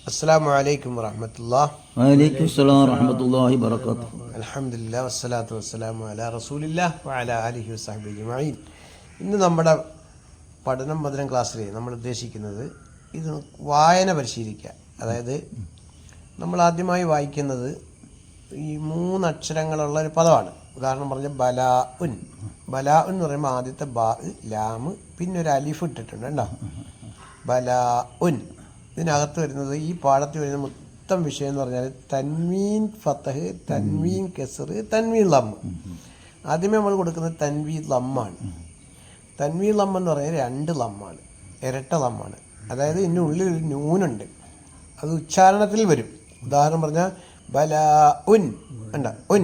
السلام عليكم ورحمة الله. وعليكم السلام ورحمة الله وبركاته. الحمد لله والصلاة والسلام على رسول الله وعلى آله وصحبه أجمعين. ഇന്ന് നമ്മുടെ പഠനം മധുരം ക്ലാസ്സിൽ നമ്മൾ ഉദ്ദേശിക്കുന്നത് ഇത് വായന പരിശീലിക്കുക. അതായത് നമ്മൾ ആദ്യമായി വായിക്കുന്നത് ഈ 3 അക്ഷരങ്ങളുള്ള ഒരു പദമാണ്. ഉദാഹരണം പറഞ്ഞ ബലാ ഉൻ. ബലാ ഉൻ എന്ന് പറയുമ്പോൾ ആദ്യത്തെ ബാ ലാമ് പിന്നെ ഒരു അലിഫ് ഇട്ടിട്ടുണ്ട് കേട്ടോ. ബലാ ഉൻ. ഇതിനകത്ത് വരുന്നത് ഈ പാഠത്തിൽ വരുന്ന മൊത്തം വിഷയം എന്ന് പറഞ്ഞാൽ തൻവീൻ ഫത്തഹ്, തൻവീൻ കെസർ, തൻവീൻ ലമ്മ്. ആദ്യമേ നമ്മൾ കൊടുക്കുന്നത് തൻവീൻ ലമ്മാണ്. തൻവീൻ ലമ്മ് എന്ന് പറഞ്ഞാൽ 2 ലമ്മാണ്, ഇരട്ട ലമ്മാണ്. അതായത് ഇതിൻ്റെ ഉള്ളിൽ ഒരു നൂനുണ്ട്, അത് ഉച്ചാരണത്തിൽ വരും. ഉദാഹരണം പറഞ്ഞാൽ ബലാ ഉൻ ഉണ്ട ഉൻ,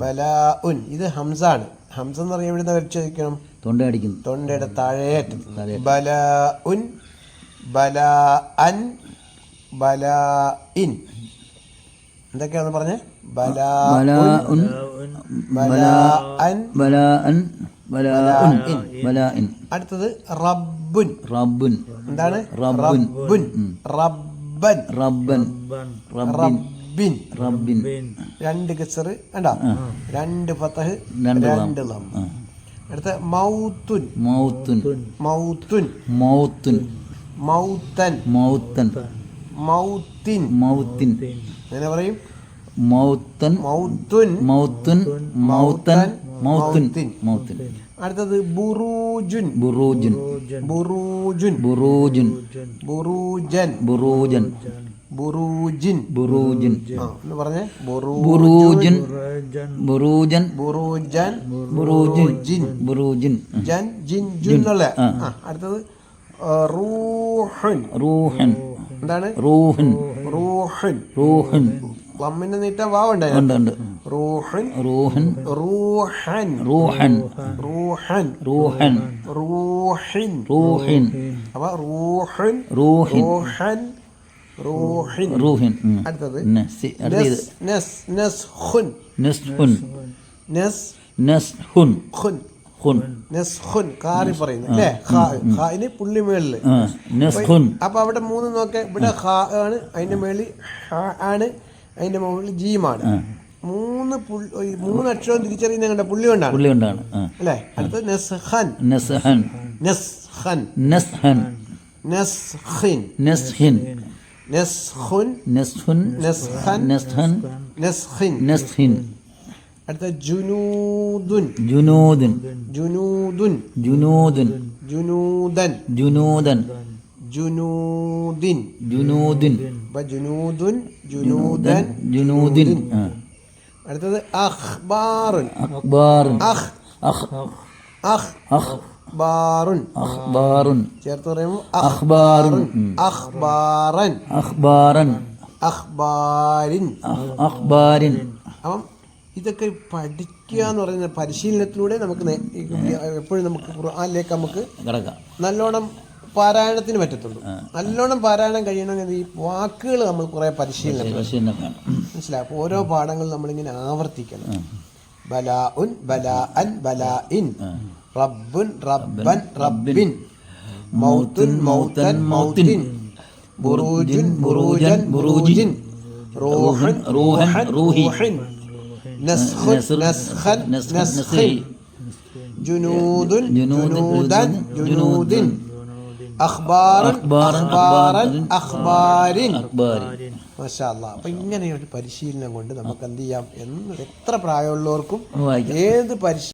ബലാ ഉൻ. ഇത് ഹംസാണ്. ഹംസ എന്ന് പറഞ്ഞാൽ എവിടെ നിന്ന് വരച്ചിരിക്കണം? തൊണ്ടയുടെ താഴേറ്റത്ത്. ബലാ ഉൻ, ബലാ അൻ, ബലാ ഇൻ. എന്തൊക്കെയാണെന്ന് പറഞ്ഞേ? ബലാ ഉൻ, ബലാ അൻ, ബലാ അൻ, ബലാ ഇൻ. അടുത്തത് റബ്ബുൻ. റബ്ബുൻ എന്താണ്? റബ്ബുൻ, റബ്ബൻ, റബ്ബൻ, റബ്ബിൻ, റബ്ബിൻ. 2 കസർ കണ്ടോ, 2 ഫതഹ്, 2 ലം. അടുത്ത മൗത്തുൻ. മൗത്തുൻ, മൗത്തുൻ, മൗത്തുൻ, മൗത്തൻ, മൗത്തൻ, മൗത്തിൻ, മൗത്തിൻ. എങ്ങനെ പറയും? മൗത്തൻ, മൗത്തുൻ, മൗത്തുൻ, മൗത്തൻ, മൗത്തുൻ, മൗത്തുൻ. അടുത്തത് ബുറൂജുൻ. ബുറൂജുൻ, ബുറൂജുൻ, ബുറൂജുൻ, ബുറൂജൻ, ബുറൂജൻ, ബുറൂജിൻ, ബുറൂജിൻ. എന്ന് പറഞ്ഞേ ബുറൂജൻ, ബുറൂജൻ, ബുറൂജൻ, ബുറൂജിൻ, ബുറൂജിൻ, ജൻ, ജിൻ, ജുൻ അല്ലേ. അടുത്തത് റൂഹൻ. റൂഹൻ എന്താണ്? റൂഹൻ, റൂഹൻ, റൂഹൻ. ലമ്മിന്റെ നീട്ട വാവുണ്ടായിരുന്നു. റൂഹൻ, റൂഹൻ, റൂഹൻ, റൂഹൻ, റൂഹൻ, റൂഹൻ, റൂഹിൻ, റൂഹിൻ. അപ്പൊ റൂഹൻ, റൂഹിൻ, റൂഹൻ, റൂഹിൻ, റൂഹിൻ. അടുത്തത് നസ്ഖുൻ. നസ്ഖുൻ, നസ്ഖുൻ, ഖുൻ, ഖുൻ, നസ്ഖുൻ. കാറി പറയുന്നു അല്ലേ? ഖാഇന് പുള്ളി മേളില്. അപ്പൊ അവിടെ 3 നോക്കെ. ഇവിടെ ഖാ ആണ്, അതിന്റെ മേളിൽ ഹ ആണ്, അതിന്റെ മുകളിൽ ജീമാണ്. 3 അക്ഷരം തിരിച്ചറിയുന്ന കണ്ട പുള്ളി കൊണ്ടാണ് അല്ലേ? അടുത്തത് നസ്ഖൻ. നസ്ഖൻ, നസ്ഖൻ, നസ്ഖൻ, നസ്ഖിൻ, നസ്ഖിൻ, നസ്ഖുൻ, നസ്ഖുൻ, നസ്ഖൻ, നസ്ഖൻ, നസ്ഖിൻ, നസ്ഖിൻ. അടുത്ത ജുനൂദുൻ. ജുനൂദുൻ, ജുനൂദുൻ, ജുനൂദുൻ, ജുനൂദൻ, ജുനൂദൻ, ജുനൂദിൻ, ജുനൂദിൻ. ജുനൂദുൻ, ജുനൂദൻ, ജുനൂദിൻ. അടുത്തത് അഖ്ബാറുൻ. അഖ്ബാറുൻ, അഖ്, അഖ്, അഖ്, അഖ്ബാറുൻ, അഖ്ബാറുൻ. ചേർത്ത് പറയുമ്പോൾ അഖ്ബാറുൻ, അഖ്ബാറൻ, അഖ്ബാറൻ, അഖ്ബാരിൻ, അഖ്ബാരിൻ. അപ്പം ഇതൊക്കെ പഠിക്കുക എന്ന് പറയുന്ന പരിശീലനത്തിലൂടെ നമുക്ക് എപ്പോഴും നമുക്ക് ഖുർആനിലേക്ക് നമുക്ക് നല്ലോണം പാരായണത്തിന് പറ്റത്തുള്ളൂ. നല്ലോണം പാരായണം കഴിയണമെങ്കിൽ ഈ വാക്കുകൾ നമ്മൾ കുറെ പരിശീലനം മനസ്സിലാവും. അപ്പോൾ ഓരോ പാഠങ്ങളും നമ്മളിങ്ങനെ ആവർത്തിക്കണം. ബലാ ഉൻ, ബലാ അൻ, ബലാ ഇൻ, റബ്ബുൻ, റബ്ബൻ, റബ്ബിൻ, മൗത്തുൻ, മൗത്തൻ, മൗത്തിൻ, ബുറൂജുൻ, ബുറൂജൻ, ബുറൂജിൻ, റൂഹൻ, റൂഹൻ, റൂഹിൻ, നസ്ഖുൻ, നസ്ഖൻ, നസ്ഖിൻ, ജുനൂദുൻ, ജുനൂദൻ, ജുനൂദിൻ, അഖ്ബാറൻ, അഖ്ബാറൻ, അഖ്ബാരിൻ. മാഷാ അല്ലാഹ്. അപ്പൊ ഇങ്ങനെ ഒരു പരിശീലനം കൊണ്ട് നമുക്ക് എന്ത് ചെയ്യാം? എത്ര പ്രായമുള്ളവർക്കും ഏത്